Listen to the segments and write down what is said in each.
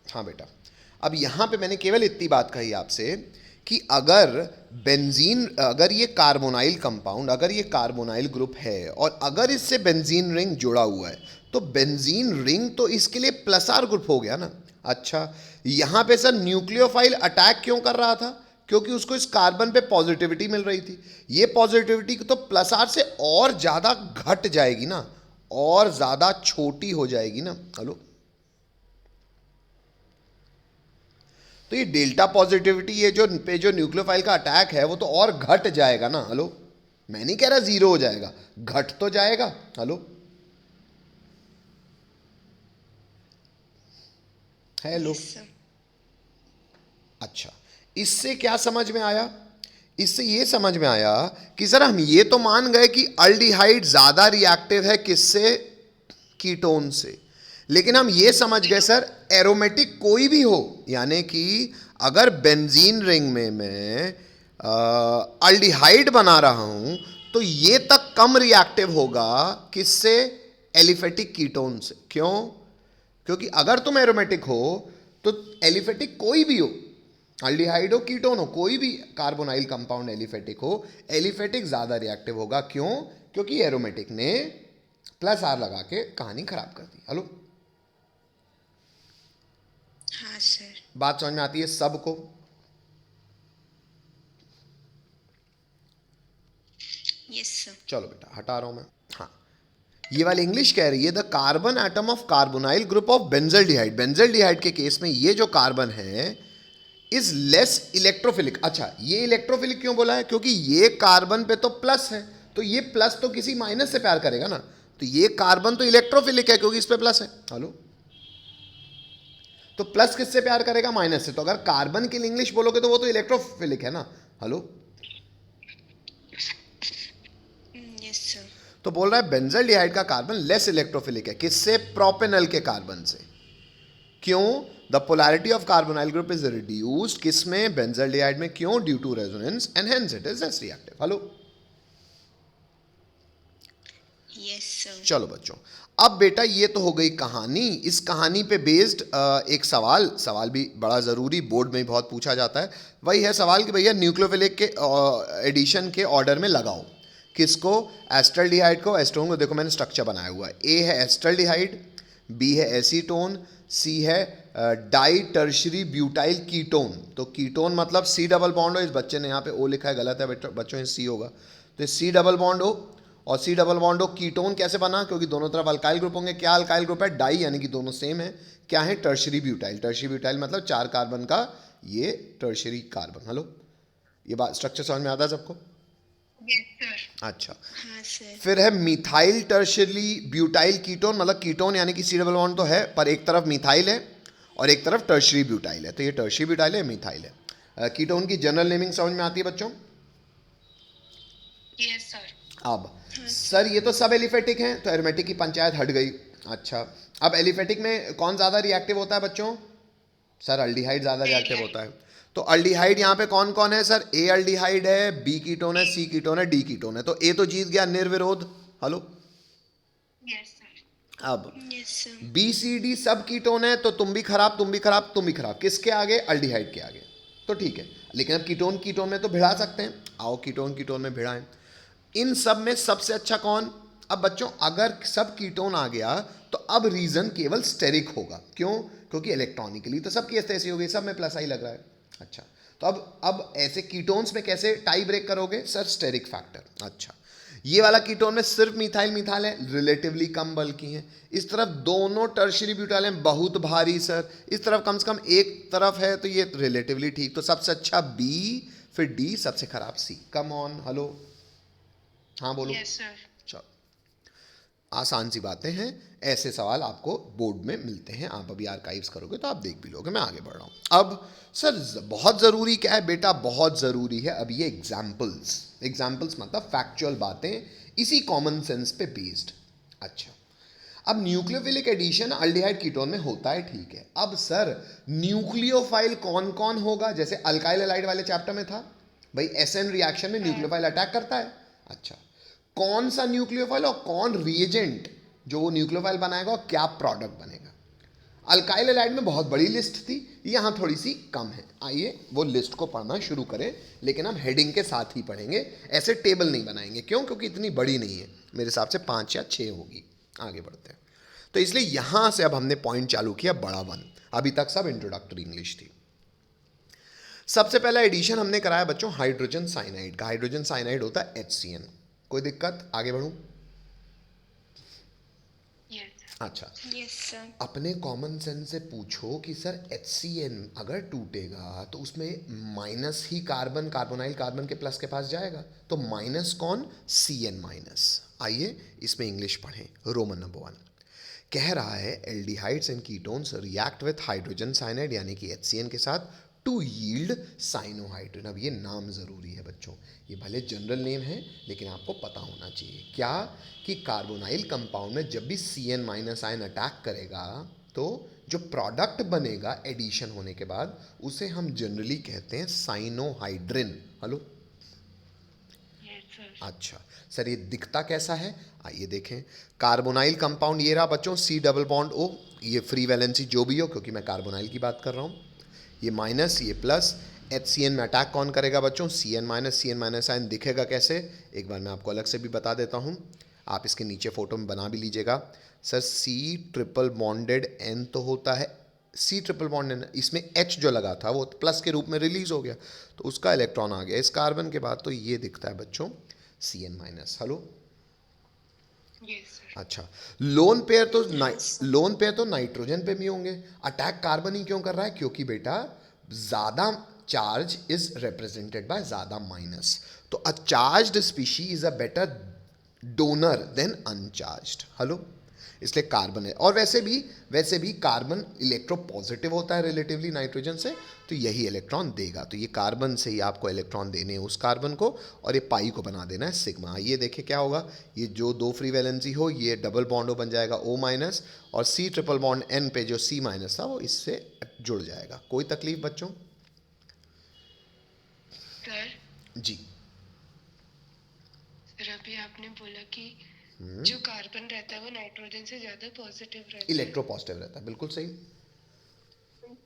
हाँ बेटा, अब यहाँ पे मैंने केवल इतनी बात कही आपसे कि अगर बेंजीन, अगर ये कार्बोनाइल कंपाउंड, अगर ये कार्बोनाइल ग्रुप है और अगर इससे बेंजीन रिंग जुड़ा हुआ है तो बेंजीन रिंग तो इसके लिए प्लस आर ग्रुप हो गया ना। अच्छा, यहाँ पे सर न्यूक्लियोफाइल अटैक क्यों कर रहा था? क्योंकि उसको इस कार्बन पे पॉजिटिविटी मिल रही थी। ये पॉजिटिविटी तो प्लस आर से और ज़्यादा घट जाएगी ना, और ज़्यादा छोटी हो जाएगी ना। हेलो, तो ये डेल्टा पॉजिटिविटी, ये जो पे जो न्यूक्लियोफाइल का अटैक है वो तो और घट जाएगा ना। हेलो, मैं नहीं कह रहा जीरो हो जाएगा, घट तो जाएगा। Hello, hello. Yes sir. अच्छा, इससे क्या समझ में आया? इससे ये समझ में आया कि सर हम ये तो मान गए कि अल्डिहाइड ज्यादा रिएक्टिव है किससे? कीटोन से। लेकिन हम ये समझ गए सर एरोमेटिक कोई भी हो, यानी कि अगर बेंजीन रिंग में मैं अल्डिहाइड बना रहा हूं तो ये तक कम रिएक्टिव होगा किससे? एलिफेटिक कीटोन से। क्यों? क्योंकि अगर तुम एरोमेटिक हो तो एलिफेटिक कोई भी हो, अल्डिहाइड हो, कीटोन हो, कोई भी कार्बोनाइल कंपाउंड एलिफेटिक हो, एलिफेटिक ज्यादा रिएक्टिव होगा। क्यों? क्योंकि एरोमेटिक ने प्लस आर लगा के कहानी खराब कर दी। हेलो, हाँ सर। बात समझ में आती है सबको? Yes sir. चलो बेटा हटा रहा हूं मैं। हाँ, ये वाली इंग्लिश कह रही है the carbon atom of carbonyl group of benzaldehyde. Benzaldehyde के केस में ये जो कार्बन है इज लेस इलेक्ट्रोफिलिक। अच्छा, ये इलेक्ट्रोफिलिक क्यों बोला है? क्योंकि ये कार्बन पे तो प्लस है, तो ये प्लस तो किसी माइनस से प्यार करेगा ना, तो ये कार्बन तो इलेक्ट्रोफिलिक है क्योंकि इस पे प्लस है। हेलो, तो प्लस किससे प्यार करेगा? माइनस से। तो अगर कार्बन के लिए इंग्लिश बोलोगे तो वो तो इलेक्ट्रोफिलिक है ना। Hello, yes sir. तो बोल रहा है बेंजल्डिहाइड का कार्बन लेस इलेक्ट्रोफिलिक है किससे? प्रोपेनल के कार्बन से। क्यों? The polarity of carbonyl group is reduced किसमें? बेंजल्डिहाइड में। क्यों? Due to resonance and hence it is less reactive. Hello, yes sir. चलो बच्चों, अब बेटा ये तो हो गई कहानी। इस कहानी पे बेस्ड एक सवाल भी बड़ा ज़रूरी, बोर्ड में बहुत पूछा जाता है। वही है सवाल कि भैया न्यूक्लियोफिलिक के एडिशन के ऑर्डर में लगाओ किसको? एस्टल्डिहाइड को, एस्टोन को। देखो मैंने स्ट्रक्चर बनाया हुआ है। ए है एस्टल्डिहाइड, बी है एसीटोन, सी है डाई टर्शरी ब्यूटाइल कीटोन। तो कीटोन मतलब सी डबल बॉन्ड हो, इस बच्चे ने यहाँ पे ओ लिखा है, गलत है बच्चों, सी होगा। तो सी डबल बॉन्ड हो, और सी डबल बॉन्ड हो। कीटोन कैसे बना? क्योंकि दोनों तरफ अल्काइल ग्रुप होंगे। क्या अल्काइल ग्रुप है? डाई, यानी कि दोनों सेम है। क्या है? Tertiary butyl. टर्शरी ब्यूटाइल मतलब 4 कार्बन का ये टर्शरी कार्बन। हेलो, ये बात स्ट्रक्चर समझ में आता है सबको? Yes sir. अच्छा, हाँ सर। फिर है मिथाइल टर्शरी ब्यूटाइल कीटोन। मतलब कीटोन यानी कि सी डबल बॉन्ड तो है पर एक तरफ मिथाइल है और एक तरफ टर्शरी ब्यूटाइल है। तो ये टर्शरी ब्यूटाइल है, मिथाइल है। कीटोन की जनरल नेमिंग समझ में आती है बच्चों? Yes sir. अब हाँ सर सर। ये तो सब एलिफेटिक हैं, तो एरोमेटिक की पंचायत हट गई। अच्छा, अब एलिफेटिक में कौन ज़्यादा रिएक्टिव होता है बच्चों? सर अल्डिहाइड ज़्यादा रिएक्टिव होता है। तो अल्डिहाइड यहाँ पे कौन कौन है सर? ए अल्डिहाइड है, बी कीटोन है, सी कीटोन है, डी कीटोन है। तो ए तो जीत गया निर्विरोध। Hello, yes sir. अब yes sir. B C D सब कीटोन है, तो तुम भी खराब, तुम भी खराब, तुम भी खराब। किसके आगे? अल्डिहाइड के आगे। तो ठीक है, लेकिन अब कीटोन कीटोन में तो भिड़ा सकते हैं। आओ कीटोन कीटोन में भिड़ाएं। इन सब में सबसे अच्छा कौन? अब बच्चों अगर सब कीटोन आ गया तो अब रीजन केवल स्टेरिक होगा। क्यों? क्योंकि इलेक्ट्रॉनिकली तो सबकी केस ऐसी हो गई, सब में प्लस आई लग रहा है। अच्छा, तो अब ऐसे कीटोन्स में कैसे टाई ब्रेक करोगे? Sir steric factor. अच्छा, ये वाला कीटोन में सिर्फ मिथाइल मिथाइल है, रिलेटिवली कम बल की है। इस तरफ दोनों टर्शरी ब्यूटाइल हैं, बहुत भारी सर। इस तरफ कम से कम एक तरफ है, तो ये रिलेटिवली ठीक। तो सबसे अच्छा बी, फिर डी, सबसे खराब सी। Come on. हेलो, हाँ बोलो। Yes sir. चलो, आसान सी बातें हैं। ऐसे सवाल आपको बोर्ड में मिलते हैं, आप अभी आर्काइव्स करोगे तो आप देख भी लोगे। मैं आगे बढ़ रहा हूँ। अब सर बहुत ज़रूरी क्या है बेटा? बहुत ज़रूरी है अब ये एग्जाम्पल्स। एग्जाम्पल्स मतलब फैक्चुअल बातें, इसी कॉमन सेंस पे बेस्ड। अच्छा, अब न्यूक्लियोफिलिक एडिशन अल्डिहाइड कीटोन में होता है, ठीक है। अब सर न्यूक्लियोफाइल कौन कौन होगा? जैसे अल्काइल हैलाइड वाले चैप्टर में था भाई, एसएन रिएक्शन में न्यूक्लियोफाइल अटैक करता है। अच्छा, कौन सा न्यूक्लियोफाइल और कौन रिएजेंट जो वो न्यूक्लियोफाइल बनाएगा और क्या प्रोडक्ट बनेगा? अल्काइल हैलाइड में बहुत बड़ी लिस्ट थी, यहाँ थोड़ी सी कम है। आइए वो लिस्ट को पढ़ना शुरू करें, लेकिन हम हेडिंग के साथ ही पढ़ेंगे, ऐसे टेबल नहीं बनाएंगे। क्यों? क्योंकि इतनी बड़ी नहीं है, मेरे हिसाब से 5 या 6 होगी। आगे बढ़ते हैं। तो इसलिए यहाँ से अब हमने पॉइंट चालू किया बड़ा 1। अभी तक सब इंट्रोडक्टरी इंग्लिश थी। सबसे पहला एडिशन हमने कराया बच्चों हाइड्रोजन साइनाइड का। हाइड्रोजन साइनाइड होता है HCN। कोई दिक्कत? आगे बढ़ूं? Yes. अच्छा, Yes, sir. अपने कॉमन सेंस से पूछो कि सर HCN अगर टूटेगा तो उसमें माइनस ही कार्बन, कार्बोनाइल कार्बन के प्लस के पास जाएगा, तो माइनस कौन? CN minus. आइए इसमें इंग्लिश पढ़ें। रोमन नंबर 1 कह रहा है aldehydes and ketones react with hydrogen cyanide यानी कि HCN के साथ टू यील्ड साइनोहाइड्रिन। अब ये नाम ज़रूरी है बच्चों, ये भले जनरल नेम है लेकिन आपको पता होना चाहिए क्या कि कार्बोनाइल कंपाउंड में जब भी CN माइनस आयन अटैक करेगा तो जो प्रोडक्ट बनेगा एडिशन होने के बाद उसे हम जनरली कहते हैं साइनोहाइड्रिन। Hello, Yes, sir. अच्छा सर ये दिखता कैसा है? आइए देखें। कार्बोनाइल कंपाउंड ये रहा बच्चों, C डबल बॉन्ड O, ये फ्री वैलेंसी जो भी हो क्योंकि मैं कार्बोनाइल की बात कर रहा हूँ, ये माइनस ये प्लस। HCN में अटैक कौन करेगा बच्चों? CN माइनस आयन दिखेगा कैसे? एक बार मैं आपको अलग से भी बता देता हूँ, आप इसके नीचे फोटो में बना भी लीजिएगा। Sir C triple bonded N तो होता है, C ट्रिपल बॉन्ड इसमें H जो लगा था वो प्लस के रूप में रिलीज हो गया तो उसका इलेक्ट्रॉन आ गया इस कार्बन के बाद, तो ये दिखता है बच्चों CN minus. Hello, Yes, sir. अच्छा लोन पेयर तो नाइट्रोजन पे भी होंगे। अटैक कार्बन ही क्यों कर रहा है? क्योंकि बेटा ज्यादा चार्ज इज रिप्रेजेंटेड बाय ज्यादा माइनस, तो a charged species is a better donor than uncharged. Hello, इसलिए कार्बन है। और वैसे भी कार्बन इलेक्ट्रो पॉजिटिव होता है रिलेटिवली नाइट्रोजन से, तो यही इलेक्ट्रॉन देगा। तो ये कार्बन से ही आपको इलेक्ट्रॉन देने हैं उस कार्बन को, और ये पाई को बना देना है सिग्मा। ये देखिए क्या होगा, ये जो दो फ्री वैलेंसी हो ये डबल बॉन्ड हो बन जाएगा O माइनस, और C ट्रिपल बॉन्ड N पे जो C माइनस था वो इससे जुड़ जाएगा। कोई तकलीफ बच्चों? Sir, जी, सर अभी आपने बोला कि जो कार्बन रहता है वो नाइट्रोजन से ज्यादा पॉजिटिव रहता है, इलेक्ट्रो पॉजिटिव रहता है, बिल्कुल सही।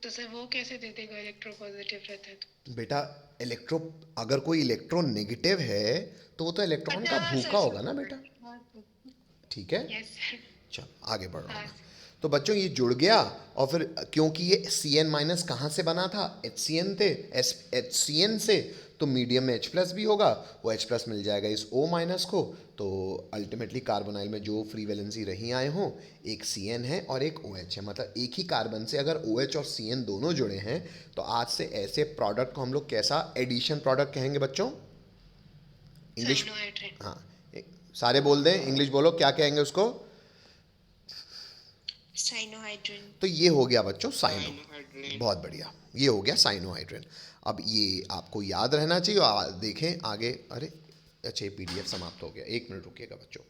तो सर वो कैसे दे देगा इलेक्ट्रो पॉजिटिव रहता है तो? बेटा इलेक्ट्रो, अगर कोई इलेक्ट्रो नेगेटिव है तो वो तो इलेक्ट्रॉन का भूखा होगा ना बेटा, ठीक है? Yes sir. चल आगे बढ़ रहा हूँ हाँ। मैं। तो बच्चों ये जुड़ गया, और फिर क्योंकि ये CN माइनस कहाँ से बना था? HCN थे, HCN से, तो मीडियम में H प्लस भी होगा, वो H प्लस मिल जाएगा इस O माइनस को। तो अल्टीमेटली कार्बोनाइल में जो फ्री वैलेंसी रही आए हों, एक CN है और एक OH है, मतलब एक ही कार्बन से अगर OH और CN दोनों जुड़े हैं तो आज से ऐसे प्रोडक्ट को हम लोग कैसा एडिशन प्रोडक्ट कहेंगे बच्चों? English, cyanohydrin. हाँ सारे बोल दें, इंग्लिश बोलो, क्या कहेंगे उसको? साइनोहाइड्रिन। तो ये हो गया बच्चों साइनो, बहुत बढ़िया, ये हो गया साइनोहाइड्रिन। अब ये आपको याद रहना चाहिए। देखें आगे, अरे अच्छा ये PDF समाप्त हो गया, 1 मिनट रुकिएगा बच्चों।